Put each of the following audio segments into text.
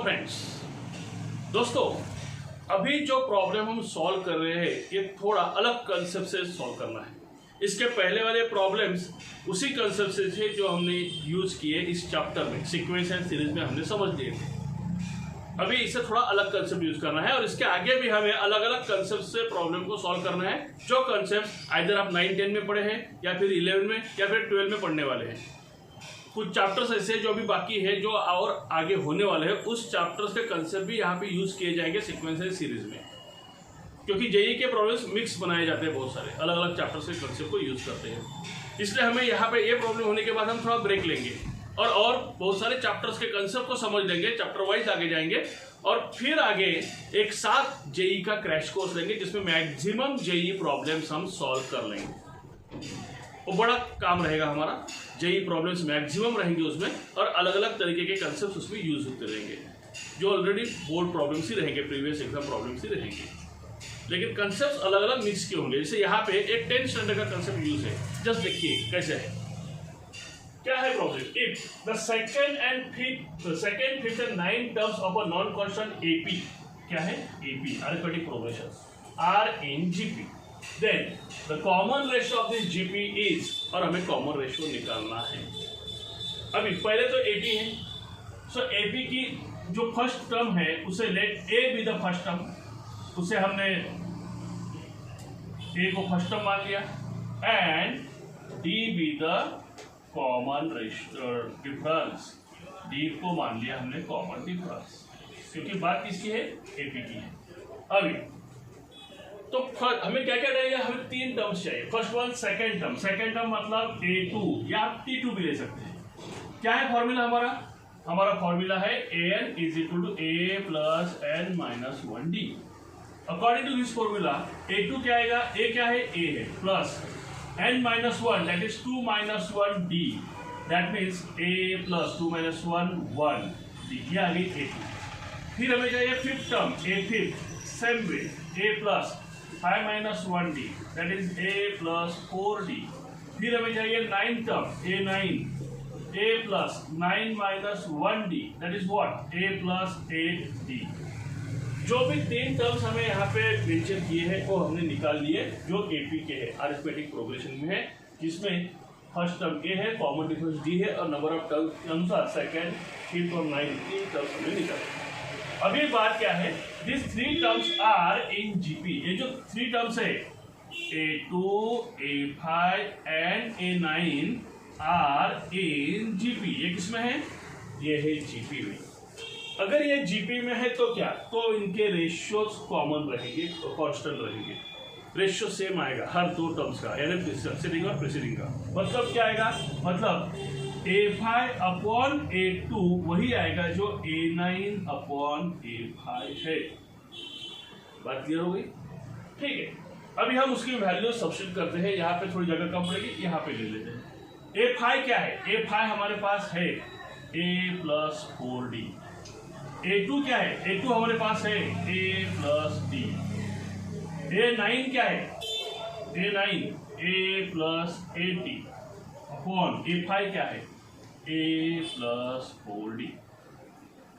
Friends, दोस्तों अभी जो प्रॉब्लम हम सॉल्व कर रहे हैं ये थोड़ा अलग कंसेप्ट से सॉल्व करना है। इसके पहले वाले प्रॉब्लम्स उसी कंसेप्ट से थे जो हमने यूज किए इस चैप्टर में, सीक्वेंस एंड सीरीज में हमने समझ लिए थे। अभी इसे थोड़ा अलग कंसेप्ट यूज करना है और इसके आगे भी हमें अलग अलग कंसेप्ट से प्रॉब्लम को सॉल्व करना है, जो कंसेप्ट आइदर आप 9, 10 में पढ़े हैं या फिर 11 में या फिर 12 में पढ़ने वाले हैं। कुछ चैप्टर्स ऐसे जो अभी बाकी है जो और आगे होने वाले हैं, उस चैप्टर्स के कंसेप्ट भी यहाँ पे यूज किए जाएंगे सीक्वेंस एंड सीरीज में, क्योंकि जेईई के प्रॉब्लम्स मिक्स बनाए जाते हैं, बहुत सारे अलग अलग चैप्टर्स के कंसेप्ट को यूज करते हैं। इसलिए हमें यहाँ पे ये प्रॉब्लम होने के बाद हम थोड़ा ब्रेक लेंगे और बहुत सारे चैप्टर्स के कंसेप्ट को समझ लेंगे, चैप्टर वाइज आगे जाएंगे और फिर आगे एक साथ जेईई का क्रैश कोर्स लेंगे जिसमें मैक्सिमम जेईई प्रॉब्लम्स हम सॉल्व कर लेंगे। वो बड़ा काम रहेगा हमारा, जेईई प्रॉब्लम्स मैक्सिमम रहेंगे उसमें और अलग अलग तरीके के कंसेप्ट उसमें यूज होते रहेंगे, जो ऑलरेडी बोर्ड प्रॉब्लम्स ही रहेंगे, प्रीवियस एग्जाम प्रॉब्लम्स ही रहेंगे, लेकिन कंसेप्ट अलग अलग मिक्स के होंगे। जैसे यहाँ पे एक 10th स्टैंडर्ड का कंसेप्ट यूज है, जस्ट देखिए कैसे है। क्या है problem? If the second, fifth and 9 terms of a non constant AP, क्या है AP, arithmetic progression, are in GP, then the common ratio of this GP is, और हमें कॉमन रेशियो निकालना है। अभी पहले तो एपी है, सो एपी की जो फर्स्ट टर्म है उसे let a be the first term, उसे हमने ए को फर्स्ट टर्म मान लिया and d be the common difference, d को मान लिया हमने कॉमन डिफरेंस, क्योंकि बात किसकी है? एपी की है। अभी तो हमें क्या क्या रहेगा? हमें 3 टर्म्स चाहिए। फर्स्ट वन सेकंड टर्म मतलब A2 या आप T2 भी ले सकते हैं। क्या है फॉर्मूला हमारा? हमारा फॉर्मूला है an is equal to a plus n minus 1d। According to this formula A2 क्या आएगा? A क्या है? A है, plus n minus 1 that is 2 minus 1d, that means a plus 2 minus 1 d, ये आ गई A2। फिर हमें चाहिए fifth term, a fifth, same way a plus 5 minus 1d that is a plus 4d। फिर हमें चाहिए 9th term, a plus 9 minus 1d that is what? a plus 8d। जो भी 3 टर्म्स हमें यहाँ पे मेंशन किए हैं वो हमने निकाल लिए, जो एपी के है, अरिथमेटिक प्रोग्रेशन में है, जिसमें फर्स्ट टर्म a है, कॉमन डिफरेंस d है और नंबर ऑफ टर्म्स के अनुसार सेकेंड, फिफ्थ और 9th 3 टर्म्स हमने निकाले। अभी बात क्या है? This 3 terms are in GP. ये जो 3 टर्म्स है A2, A5 and A9 are in GP. ये किसमें है? ये है जीपी में। अगर ये जीपी में है तो क्या? तो इनके रेशियोज कॉमन रहेंगे, कांस्टेंट रहेंगे, रेशियो सेम आएगा हर 2 टर्म्स का, यानी सक्सीडिंग और प्रीसीडिंग का। मतलब क्या आएगा? मतलब A5 अपॉन A2 वही आएगा जो A9 अपॉन A5 है। बात क्लियर हो गई? ठीक है, अभी हम उसकी वैल्यू सब्स्टिट्यूट करते हैं। यहाँ पे थोड़ी जगह कम पड़ेगी, यहाँ पे ले लेते हैं। A5 क्या है? A5 हमारे पास है A प्लस 4D। A2 क्या है? A2 हमारे पास है A प्लस D। A9 क्या है? A9 A plus 8D upon A5 क्या है? A plus 4D।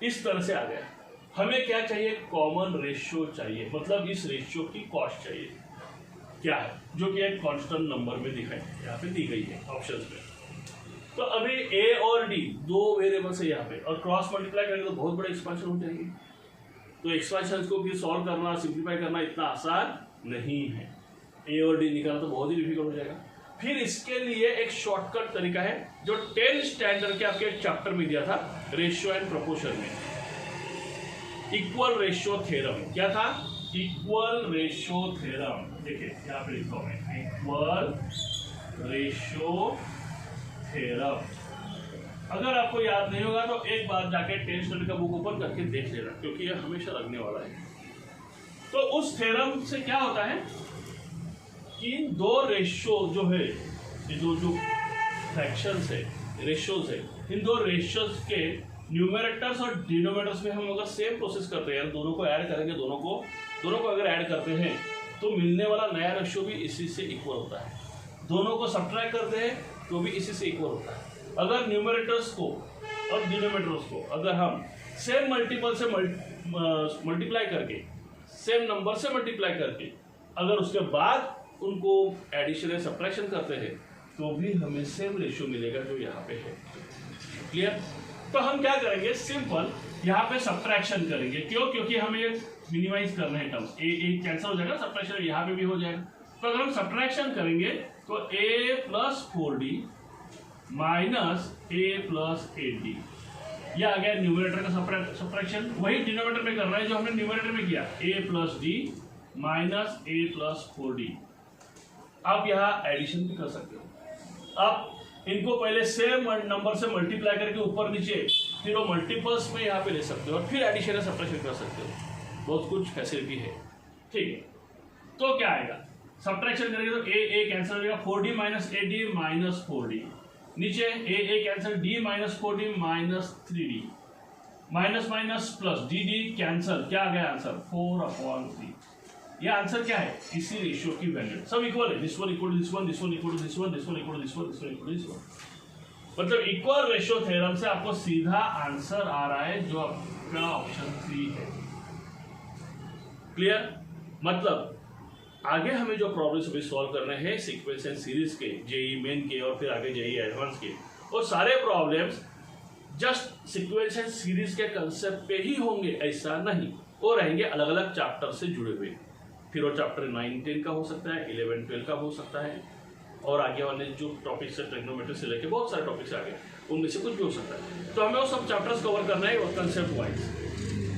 इस तरह से आ गया। हमें क्या चाहिए? कॉमन रेशियो चाहिए, मतलब इस रेशियो की कॉस्ट चाहिए। क्या है? जो कि एक कांस्टेंट नंबर में दिखाई, यहाँ पे दी गई है ऑप्शंस में। तो अभी A और D 2 वेरिएबल्स है यहाँ पे, और क्रॉस मल्टीप्लाई करेंगे तो बहुत बड़ा एक्सपेंशन हो जाएगी। तो एक्सपेंशन को भी सॉल्व करना, सिंप्लीफाई करना इतना आसान नहीं है। A और D निकालना तो बहुत ही डिफिकल्ट हो जाएगा। फिर इसके लिए एक शॉर्टकट तरीका है जो 10th स्टैंडर्ड के आपके चैप्टर में दिया था, रेशियो एंड प्रोपोर्शन में, इक्वल रेशियो थ्योरम। क्या था? Equal ratio theorem. देखिए यहाँ पे लिखा हुआ है इक्वल रेशियो थ्योरम। अगर आपको याद नहीं होगा तो एक बार जाके 10th स्टैंडर्ड का बुक ओपन करके देख लेना, क्योंकि ये हमेशा लगने वाला है। तो उस थ्योरम से क्या होता है? इन 2 रेशियो जो है, जो फ्रैक्शंस है, रेशियोज है, इन 2 रेशियोज के न्यूमरेटर्स और डिनोमिनेटर्स में हम अगर सेम प्रोसेस करते हैं, दोनों को ऐड करेंगे, दोनों को अगर ऐड करते हैं तो मिलने वाला नया रेशियो भी इसी से इक्वल होता है। दोनों को सब्ट्रैक्ट करते हैं तो भी इसी से इक्वल होता है। अगर न्यूमरेटर्स को और डिनोमिनेटर्स को अगर हम सेम मल्टीपल से मल्टीप्लाई करके, सेम नंबर से मल्टीप्लाई करके अगर उसके बाद उनको एडिशन या सब्ट्रैक्शन करते हैं तो भी हमें सेम रेशियो मिलेगा जो यहाँ पे है। क्लियर? तो हम क्या करेंगे, सिंपल यहाँ पे सब्ट्रैक्शन करेंगे। क्यों? क्योंकि हमें मिनिमाइज करना है टर्म्स, ए कैंसिल हो जाएगा, सब्ट्रैक्शन यहाँ पे भी हो जाएगा। तो अगर हम सब्ट्रैक्शन करेंगे तो a plus 4d minus a plus 8d, यह आ गया न्यूमरेटर का सब्ट्रैक्शन। वही डिनोमिनेटर में करना है जो हमने न्यूमरेटर में किया, a plus d minus a plus 4d। आप यहाँ एडिशन भी कर सकते हो। अब इनको पहले सेम नंबर से मल्टीप्लाई करके ऊपर नीचे फिर वो मल्टीपल्स में यहाँ पे ले सकते हो और फिर एडिशन या सब्ट्रैक्शन कर सकते हो। बहुत कुछ फैसिलिटी है। ठीक है, तो क्या आएगा, सब्ट्रैक्शन करेंगे तो a कैंसिल हो जाएगा, 4d minus 8d minus 4d, नीचे a cancel, d minus 4d minus 3d, minus minus plus dd cancel, क्या आ गया आंसर 4/3। ये आंसर क्या है, इसी रेशियो की वैल्यू सब इक्वल है, this one equal to this one, this one equal to this one, this one equal to this one, this one equal to this one. मतलब इक्वल रेशियो थ्योरम से आपको सीधा आंसर आ रहा है जो आपका ऑप्शन 3 है। क्लियर? मतलब आगे हमें जो प्रॉब्लम्स अभी सॉल्व करने हैं सीक्वेंस एंड सीरीज के, जेई मेन के और फिर आगे जेई एडवांस के, वो सारे problems just sequence and series के कंसेप्ट पे ही होंगे ऐसा नहीं, वो रहेंगे अलग अलग चैप्टर से जुड़े हुए। फिर वो चैप्टर 9-10 का हो सकता है, 11-12 का हो सकता है, और आगे वाले जो टॉपिक्स है ट्रिग्नोमेट्री से लेके बहुत सारे टॉपिक्स आगे, उनमें से कुछ भी हो सकता है। तो हमें वो सब चैप्टर्स कवर करना है और कंसेप्ट वाइज,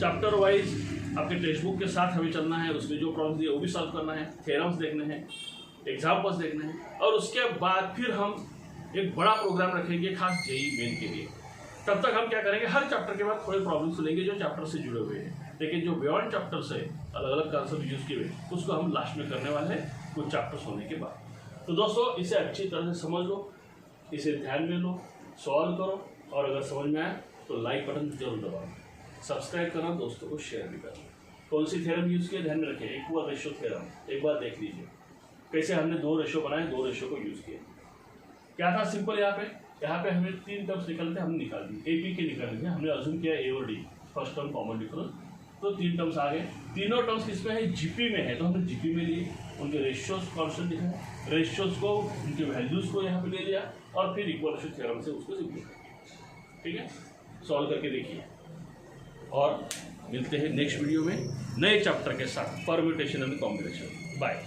चैप्टर वाइज आपके टेक्स्ट बुक के साथ हमें चलना है। उसमें जो प्रॉब्लम दिए वो भी सॉल्व करना है, थ्योरम्स देखने हैं, एग्जाम्पल्स देखने हैं, और उसके बाद फिर हम एक बड़ा प्रोग्राम रखेंगे खास जेई मेन के लिए। तब तक हम क्या करेंगे, हर चैप्टर के बाद थोड़े प्रॉब्लम्स लेंगे जो चैप्टर से जुड़े हुए हैं, लेकिन जो बियॉन्ड चैप्टर से अलग अलग कॉन्सेप्ट यूज किए हुए उसको हम लास्ट में करने वाले हैं कुछ चैप्टर्स होने के बाद। तो दोस्तों इसे अच्छी तरह से समझ लो, इसे ध्यान में लो, सॉल्व करो, और अगर समझ में आए तो लाइक बटन जरूर दबाओ, सब्सक्राइब करना, दोस्तों को शेयर भी करना। कौन सी थ्योरम यूज किया ध्यान में रखें, इक्वल रेशियो थ्योरम, एक बार देख लीजिए कैसे हमने 2 रेशियो बनाए, 2 रेशियो को यूज किया। क्या था सिंपल, यहाँ पे हमें 3 टर्म्स निकलते हमने निकाल दी, AP के निकाल दिए, हमने अज्यूम किया A और D, first term common difference, तो 3 टर्म्स आ गए। तीनों टर्म्स किसमें है, GP में है, तो हमने GP में लिए, उनके रेशियोज कॉन्स्टेंट दिखाए, रेशियोज को उनके वैल्यूज को यहाँ पे ले लिया और फिर इक्वल रेशियो थ्योरम से उसको सिंप्लीफाई। ठीक है, सॉल्व करके देखिए, और मिलते हैं नेक्स्ट वीडियो में नए चैप्टर के साथ, परम्यूटेशन एंड कॉम्बिनेशन। बाय।